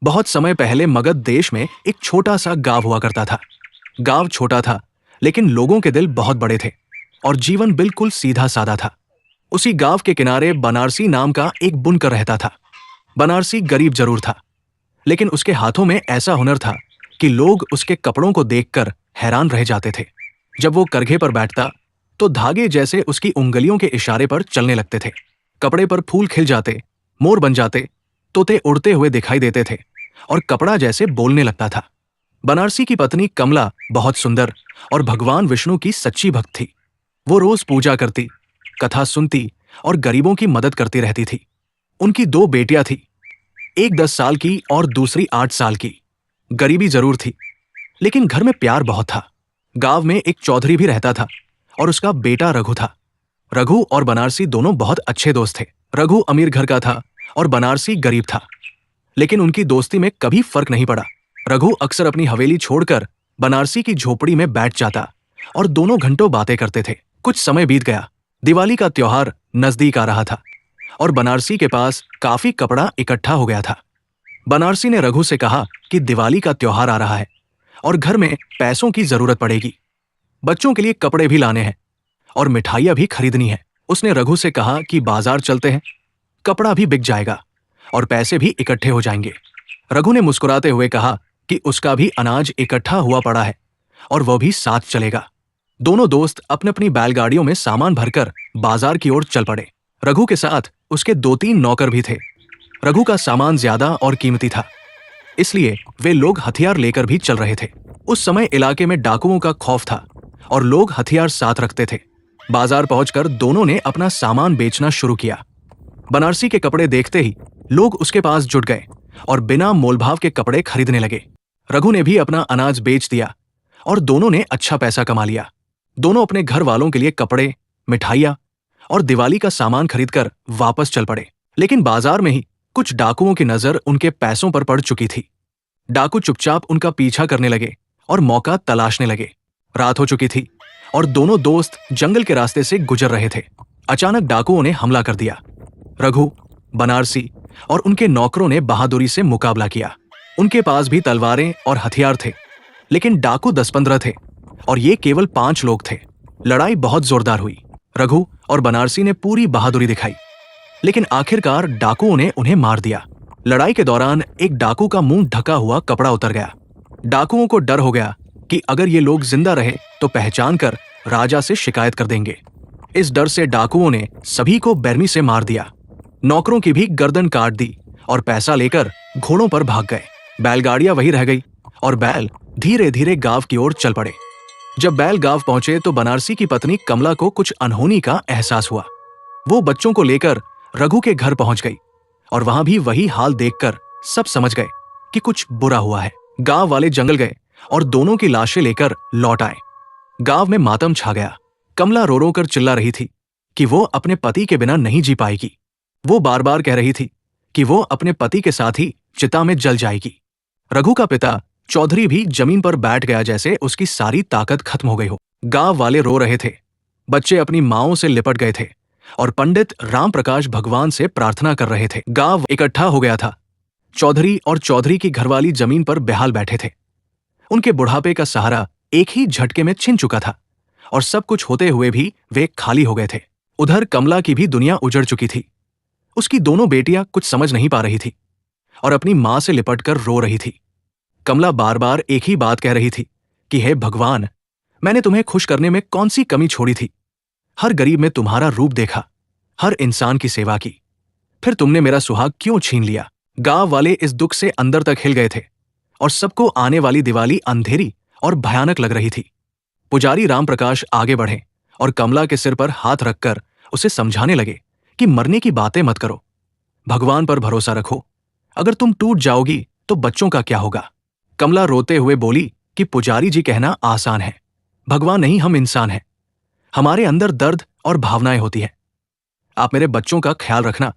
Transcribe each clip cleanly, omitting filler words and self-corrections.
बहुत समय पहले मगध देश में एक छोटा सा गांव हुआ करता था। गांव छोटा था, लेकिन लोगों के दिल बहुत बड़े थे और जीवन बिल्कुल सीधा साधा था। उसी गांव के किनारे बनारसी नाम का एक बुनकर रहता था। बनारसी गरीब जरूर था, लेकिन उसके हाथों में ऐसा हुनर था कि लोग उसके कपड़ों को देखकर हैरान रह जाते थे। जब वो करघे पर बैठता तो धागे जैसे उसकी उंगलियों के इशारे पर चलने लगते थे। कपड़े पर फूल खिल जाते, मोर बन जाते, तोते उड़ते हुए दिखाई देते थे और कपड़ा जैसे बोलने लगता था। बनारसी की पत्नी कमला बहुत सुंदर और भगवान विष्णु की सच्ची भक्त थी। वो रोज पूजा करती, कथा सुनती और गरीबों की मदद करती रहती थी। उनकी दो बेटियां थी, एक 10 साल की और दूसरी 8 साल की। गरीबी जरूर थी, लेकिन घर में प्यार बहुत था। गांव में एक चौधरी भी रहता था और उसका बेटा रघु था। रघु और बनारसी दोनों बहुत अच्छे दोस्त थे। रघु अमीर घर का था और बनारसी गरीब था, लेकिन उनकी दोस्ती में कभी फर्क नहीं पड़ा। रघु अक्सर अपनी हवेली छोड़कर बनारसी की झोपड़ी में बैठ जाता और दोनों घंटों बातें करते थे। कुछ समय बीत गया, दिवाली का त्योहार नजदीक आ रहा था और बनारसी के पास काफी कपड़ा इकट्ठा हो गया था। बनारसी ने रघु से कहा कि दिवाली का त्योहार आ रहा है और घर में पैसों की जरूरत पड़ेगी। बच्चों के लिए कपड़े भी लाने हैं और मिठाइयां भी खरीदनी है। उसने रघु से कहा कि बाजार चलते हैं, कपड़ा भी बिक जाएगा और पैसे भी इकट्ठे हो जाएंगे। रघु ने मुस्कुराते हुए कहा कि उसका भी अनाज इकट्ठा हुआ पड़ा है और वह भी साथ चलेगा। दोनों दोस्त अपनी अपनी बैलगाड़ियों में सामान भरकर बाजार की ओर चल पड़े। रघु के साथ उसके 2-3 नौकर भी थे। रघु का सामान ज्यादा और कीमती था, इसलिए वे लोग हथियार लेकर भी चल रहे थे। उस समय इलाके में डाकुओं का खौफ था और लोग हथियार साथ रखते थे। बाजार पहुंचकर दोनों ने अपना सामान बेचना शुरू किया। बनारसी के कपड़े देखते ही लोग उसके पास जुट गए और बिना मोलभाव के कपड़े खरीदने लगे। रघु ने भी अपना अनाज बेच दिया और दोनों ने अच्छा पैसा कमा लिया। दोनों अपने घर वालों के लिए कपड़े, मिठाइयां और दिवाली का सामान खरीदकर वापस चल पड़े। लेकिन बाजार में ही कुछ डाकुओं की नजर उनके पैसों पर पड़ चुकी थी। डाकू चुपचाप उनका पीछा करने लगे और मौका तलाशने लगे। रात हो चुकी थी और दोनों दोस्त जंगल के रास्ते से गुजर रहे थे। अचानक डाकुओं ने हमला कर दिया। रघु, बनारसी और उनके नौकरों ने बहादुरी से मुकाबला किया। उनके पास भी तलवारें और हथियार थे, लेकिन डाकू 10-15 थे और ये केवल 5 लोग थे। लड़ाई बहुत जोरदार हुई। रघु और बनारसी ने पूरी बहादुरी दिखाई, लेकिन आखिरकार डाकुओं ने उन्हें मार दिया। लड़ाई के दौरान एक डाकू का मुंह ढका हुआ कपड़ा उतर गया। डाकुओं को डर हो गया कि अगर ये लोग जिंदा रहे तो पहचान कर राजा से शिकायत कर देंगे। इस डर से डाकुओं ने सभी को बेरमी से मार दिया। नौकरों की भी गर्दन काट दी और पैसा लेकर घोड़ों पर भाग गए। बैलगाड़ियां वहीं रह गई और बैल धीरे धीरे गांव की ओर चल पड़े। जब बैल गांव पहुंचे तो बनारसी की पत्नी कमला को कुछ अनहोनी का एहसास हुआ। वो बच्चों को लेकर रघु के घर पहुंच गई और वहां भी वही हाल देखकर सब समझ गए कि कुछ बुरा हुआ है। गांव वाले जंगल गए और दोनों की लाशें लेकर लौट आए। गांव में मातम छा गया। कमला रो रो कर चिल्ला रही थी कि वो अपने पति के बिना नहीं जी पाएगी। वो बार बार कह रही थी कि वो अपने पति के साथ ही चिता में जल जाएगी। रघु का पिता चौधरी भी जमीन पर बैठ गया जैसे उसकी सारी ताकत खत्म हो गई हो। गांव वाले रो रहे थे, बच्चे अपनी माओं से लिपट गए थे और पंडित राम प्रकाश भगवान से प्रार्थना कर रहे थे। गांव इकट्ठा हो गया था। चौधरी और चौधरी की घरवाली जमीन पर बेहाल बैठे थे। उनके बुढ़ापे का सहारा एक ही झटके में छिन चुका था और सब कुछ होते हुए भी वे खाली हो गए थे। उधर कमला की भी दुनिया उजड़ चुकी थी। उसकी दोनों बेटियां कुछ समझ नहीं पा रही थी और अपनी मां से लिपटकर रो रही थी। कमला बार बार एक ही बात कह रही थी कि हे भगवान, मैंने तुम्हें खुश करने में कौन सी कमी छोड़ी थी। हर गरीब में तुम्हारा रूप देखा, हर इंसान की सेवा की, फिर तुमने मेरा सुहाग क्यों छीन लिया। गांव वाले इस दुख से अंदर तक हिल गए थे और सबको आने वाली दिवाली अंधेरी और भयानक लग रही थी। पुजारी रामप्रकाश आगे बढ़े और कमला के सिर पर हाथ रखकर उसे समझाने लगे कि मरने की बातें मत करो, भगवान पर भरोसा रखो। अगर तुम टूट जाओगी तो बच्चों का क्या होगा। कमला रोते हुए बोली कि पुजारी जी कहना आसान है, भगवान नहीं, हम इंसान हैं। हमारे अंदर दर्द और भावनाएं होती हैं। आप मेरे बच्चों का ख्याल रखना,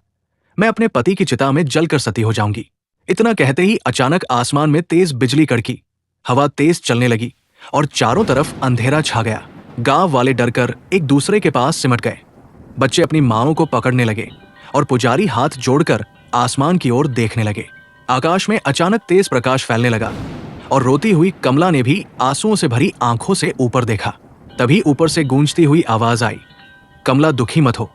मैं अपने पति की चिता में जलकर सती हो जाऊंगी। इतना कहते ही अचानक आसमान में तेज बिजली कड़की, हवा तेज चलने लगी और चारों तरफ अंधेरा छा गया। गांव वाले डरकर एक दूसरे के पास सिमट गए। बच्चे अपनी माओं को पकड़ने लगे और पुजारी हाथ जोड़कर आसमान की ओर देखने लगे। आकाश में अचानक तेज प्रकाश फैलने लगा और रोती हुई कमला ने भी आंसुओं से भरी आंखों से ऊपर देखा। तभी ऊपर से गूंजती हुई आवाज आई, कमला दुखी मत हो,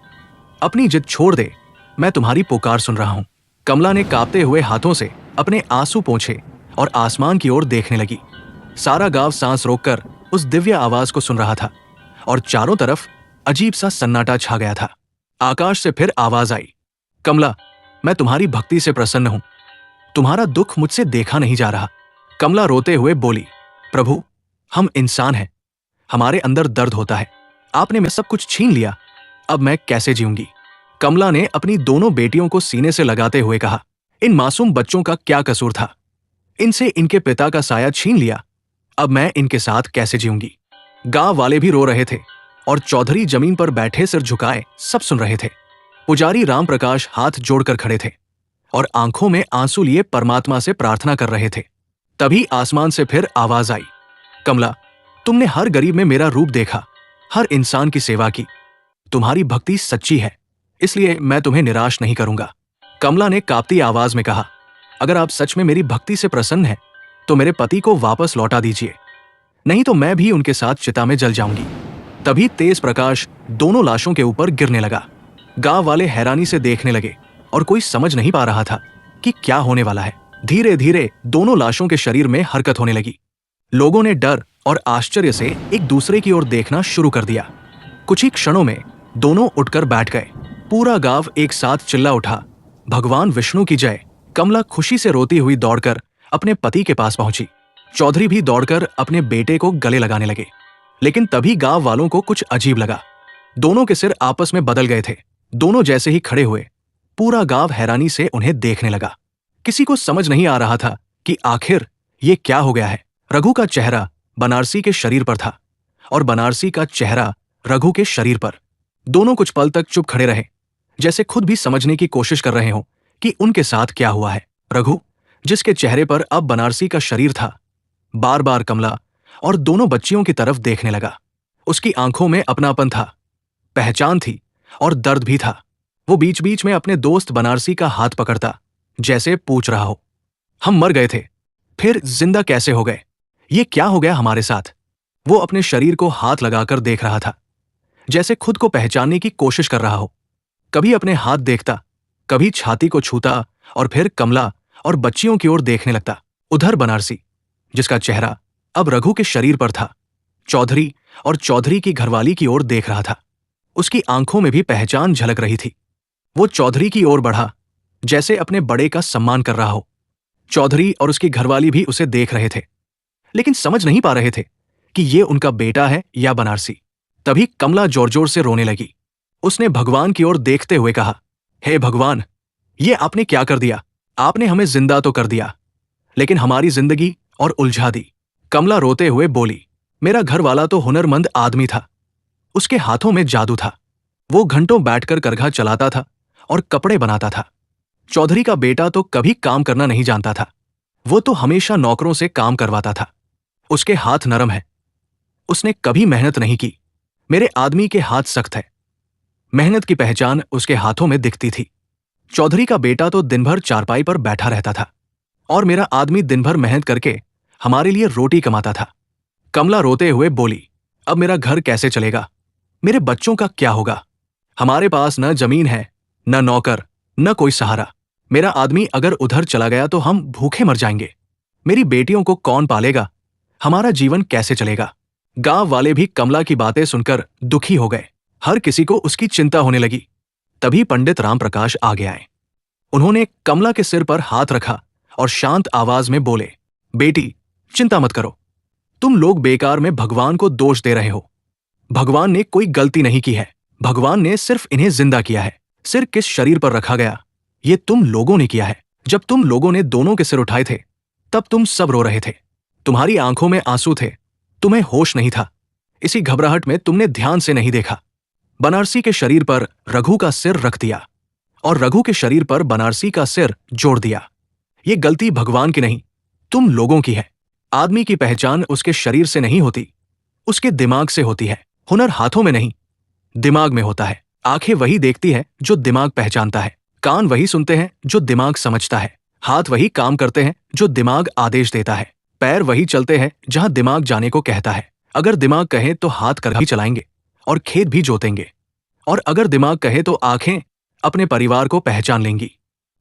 अपनी जिद छोड़ दे, मैं तुम्हारी पुकार सुन रहा हूं। कमला ने कांपते हुए हाथों से अपने आंसू पोंछे और आसमान की ओर देखने लगी। सारा गांव सांस रोककर उस दिव्य आवाज को सुन रहा था और चारों तरफ अजीब सा सन्नाटा छा गया था। आकाश से फिर आवाज आई, कमला, मैं तुम्हारी भक्ति से प्रसन्न हूं, तुम्हारा दुख मुझसे देखा नहीं जा रहा। कमला रोते हुए बोली, प्रभु, हम इंसान हैं, हमारे अंदर दर्द होता है, आपने मैं सब कुछ छीन लिया, अब मैं कैसे जीऊंगी। कमला ने अपनी दोनों बेटियों को सीने से लगाते हुए कहा, इन मासूम बच्चों का क्या कसूर था, इनसे इनके पिता का साया छीन लिया, अब मैं इनके साथ कैसे जीऊंगी। गांव वाले भी रो रहे थे और चौधरी जमीन पर बैठे सिर झुकाए सब सुन रहे थे। पुजारी राम प्रकाश हाथ जोड़कर खड़े थे और आंखों में आंसू लिए परमात्मा से प्रार्थना कर रहे थे। तभी आसमान से फिर आवाज आई, कमला, तुमने हर गरीब में मेरा रूप देखा, हर इंसान की सेवा की, तुम्हारी भक्ति सच्ची है, इसलिए मैं तुम्हें निराश नहीं करूंगा। कमला ने कांपती आवाज में कहा, अगर आप सच में मेरी भक्ति से प्रसन्न हैं तो मेरे पति को वापस लौटा दीजिए, नहीं तो मैं भी उनके साथ चिता में जल जाऊंगी। तभी तेज प्रकाश दोनों लाशों के ऊपर गिरने लगा। गांव वाले हैरानी से देखने लगे और कोई समझ नहीं पा रहा था कि क्या होने वाला है। धीरे धीरे दोनों लाशों के शरीर में हरकत होने लगी। लोगों ने डर और आश्चर्य से एक दूसरे की ओर देखना शुरू कर दिया। कुछ ही क्षणों में दोनों उठकर बैठ गए। पूरा गांव एक साथ चिल्ला उठा, भगवान विष्णु की जय। कमला खुशी से रोती हुई दौड़कर अपने पति के पास पहुंची। चौधरी भी दौड़कर अपने बेटे को गले लगाने लगे। लेकिन तभी गांव वालों को कुछ अजीब लगा। दोनों के सिर आपस में बदल गए थे। दोनों जैसे ही खड़े हुए, पूरा गांव हैरानी से उन्हें देखने लगा। किसी को समझ नहीं आ रहा था कि आखिर ये क्या हो गया है। रघु का चेहरा बनारसी के शरीर पर था और बनारसी का चेहरा रघु के शरीर पर। दोनों कुछ पल तक चुप खड़े रहे, जैसे खुद भी समझने की कोशिश कर रहे हों कि उनके साथ क्या हुआ है। रघु, जिसके चेहरे पर अब बनारसी का शरीर था, बार बार कमला और दोनों बच्चियों की तरफ देखने लगा। उसकी आंखों में अपनापन था, पहचान थी और दर्द भी था। वो बीच बीच में अपने दोस्त बनारसी का हाथ पकड़ता, जैसे पूछ रहा हो, हम मर गए थे, फिर जिंदा कैसे हो गए, ये क्या हो गया हमारे साथ। वो अपने शरीर को हाथ लगाकर देख रहा था, जैसे खुद को पहचानने की कोशिश कर रहा हो। कभी अपने हाथ देखता, कभी छाती को छूता और फिर कमला और बच्चियों की ओर देखने लगता। उधर बनारसी, जिसका चेहरा अब रघु के शरीर पर था, चौधरी और चौधरी की घरवाली की ओर देख रहा था। उसकी आंखों में भी पहचान झलक रही थी। वो चौधरी की ओर बढ़ा, जैसे अपने बड़े का सम्मान कर रहा हो। चौधरी और उसकी घरवाली भी उसे देख रहे थे, लेकिन समझ नहीं पा रहे थे कि ये उनका बेटा है या बनारसी। तभी कमला जोर जोर से रोने लगी। उसने भगवान की ओर देखते हुए कहा, हे भगवान, ये आपने क्या कर दिया। आपने हमें जिंदा तो कर दिया, लेकिन हमारी जिंदगी और उलझा दी। कमला रोते हुए बोली, मेरा घर वाला तो हुनरमंद आदमी था, उसके हाथों में जादू था। वो घंटों बैठकर करघा चलाता था और कपड़े बनाता था। चौधरी का बेटा तो कभी काम करना नहीं जानता था, वो तो हमेशा नौकरों से काम करवाता था। उसके हाथ नरम है, उसने कभी मेहनत नहीं की। मेरे आदमी के हाथ सख्त है, मेहनत की पहचान उसके हाथों में दिखती थी। चौधरी का बेटा तो दिन भर चारपाई पर बैठा रहता था और मेरा आदमी दिन भर मेहनत करके हमारे लिए रोटी कमाता था। कमला रोते हुए बोली, अब मेरा घर कैसे चलेगा, मेरे बच्चों का क्या होगा। हमारे पास न जमीन है, न नौकर, न कोई सहारा। मेरा आदमी अगर उधर चला गया तो हम भूखे मर जाएंगे। मेरी बेटियों को कौन पालेगा, हमारा जीवन कैसे चलेगा। गांव वाले भी कमला की बातें सुनकर दुखी हो गए। हर किसी को उसकी चिंता होने लगी। तभी पंडित राम प्रकाश आगे आए। उन्होंने कमला के सिर पर हाथ रखा और शांत आवाज में बोले, बेटी, चिंता मत करो, तुम लोग बेकार में भगवान को दोष दे रहे हो। भगवान ने कोई गलती नहीं की है, भगवान ने सिर्फ इन्हें जिंदा किया है। सिर किस शरीर पर रखा गया, ये तुम लोगों ने किया है। जब तुम लोगों ने दोनों के सिर उठाए थे, तब तुम सब रो रहे थे, तुम्हारी आंखों में आंसू थे, तुम्हें होश नहीं था। इसी घबराहट में तुमने ध्यान से नहीं देखा। बनारसी के शरीर पर रघु का सिर रख दिया और रघु के शरीर पर बनारसी का सिर जोड़ दिया। ये गलती भगवान की नहीं, तुम लोगों की है। आदमी की पहचान उसके शरीर से नहीं होती, उसके दिमाग से होती है। हुनर हाथों में नहीं, दिमाग में होता है। आंखें वही देखती है जो दिमाग पहचानता है, कान वही सुनते हैं जो दिमाग समझता है। हाथ वही काम करते हैं जो दिमाग आदेश देता है। पैर वही चलते हैं जहां दिमाग जाने को कहता है। अगर दिमाग कहे तो हाथ कर भी चलाएंगे और खेत भी जोतेंगे, और अगर दिमाग कहे तो आंखें अपने परिवार को पहचान लेंगी।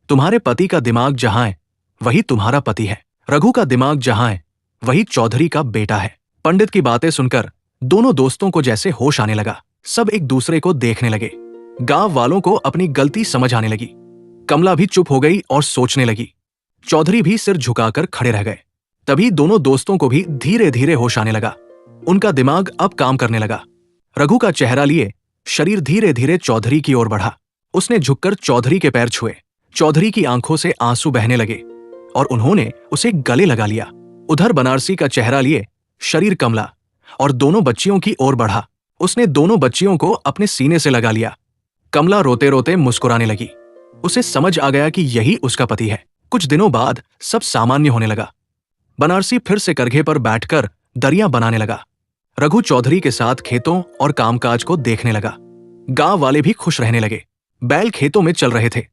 तुम्हारे पति का दिमाग जहां है वही तुम्हारा पति है। रघु का दिमाग जहां है वही चौधरी का बेटा है। पंडित की बातें सुनकर दोनों दोस्तों को जैसे होश आने लगा। सब एक दूसरे को देखने लगे। गांव वालों को अपनी गलती समझ आने लगी। कमला भी चुप हो गई और सोचने लगी। चौधरी भी सिर झुकाकर खड़े रह गए। तभी दोनों दोस्तों को भी धीरे धीरे होश आने लगा। उनका दिमाग अब काम करने लगा। रघु का चेहरा लिए शरीर धीरे धीरे चौधरी की ओर बढ़ा। उसने झुककर चौधरी के पैर छुए। चौधरी की आंखों से आंसू बहने लगे और उन्होंने उसे गले लगा लिया। उधर बनारसी का चेहरा लिए शरीर कमला और दोनों बच्चियों की ओर बढ़ा। उसने दोनों बच्चियों को अपने सीने से लगा लिया। कमला रोते रोते मुस्कुराने लगी। उसे समझ आ गया कि यही उसका पति है। कुछ दिनों बाद सब सामान्य होने लगा। बनारसी फिर से करघे पर बैठकर दरिया बनाने लगा। रघु चौधरी के साथ खेतों और कामकाज को देखने लगा। गांव वाले भी खुश रहने लगे। बैल खेतों में चल रहे थे,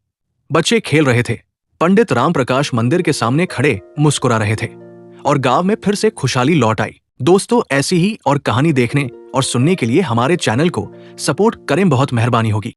बच्चे खेल रहे थे, पंडित राम प्रकाश मंदिर के सामने खड़े मुस्कुरा रहे थे और गांव में फिर से खुशहाली लौट आई। दोस्तों, ऐसी ही और कहानी देखने और सुनने के लिए हमारे चैनल को सपोर्ट करें, बहुत मेहरबानी होगी।